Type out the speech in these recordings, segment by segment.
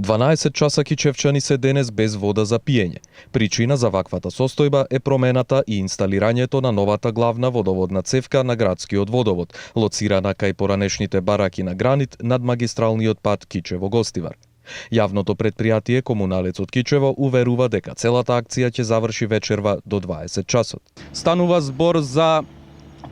12 часа кичевчани се денес без вода за пиење. Причина за ваквата состојба е промената и инсталирањето на новата главна водоводна цевка на градскиот водовод, лоцирана кај поранешните бараки на Гранит над магистралниот пат Кичево-Гостивар. Јавното предпријатие Комуналец од Кичево уверува дека целата акција ќе заврши вечерва до 20 часот. Станува збор за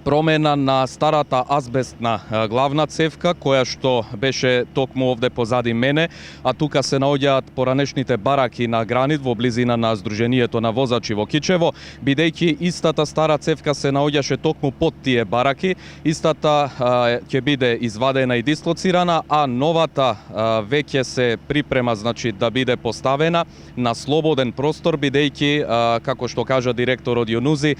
промена на старата азбестна главна цевка, која што беше токму овде позади мене, а тука се наоѓаат поранешните бараки на Гранит во близина на Сдруженијето на возачи во Кичево, бидејќи истата стара цевка се наоѓаше токму под тие бараки, истата ќе биде извадена и дислоцирана, а новата веќе се припрема, значи да биде поставена на слободен простор, бидејќи како што кажа директорот Јунузи,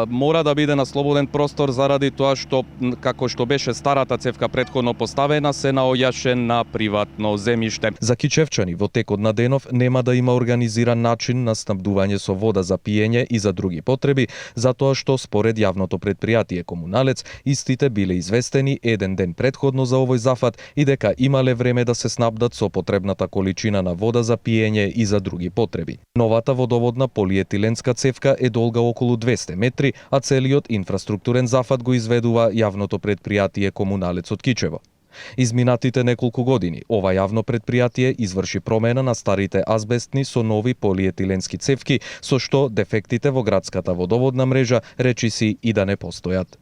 мора да биде на слободен простор заради тоа што, како што беше старата цевка претходно поставена, се наоѓаше на приватно земјиште. За кичевчани во текот на денов нема да има организиран начин на снабдување со вода за пиење и за други потреби, затоа што според јавното предпријатие Комуналец, истите биле известени еден ден претходно за овој зафат и дека имале време да се снабдат со потребната количина на вода за пиење и за други потреби. Новата водоводна полиетиленска цевка е долга околу 200 метри, а целиот инфраструктурен зафат го изведува јавното предпријатие Комуналец од Кичево. Изминатите неколку години ова јавно предпријатие изврши промена на старите азбестни со нови полиетиленски цевки, со што дефектите во градската водоводна мрежа речиси и да не постојат.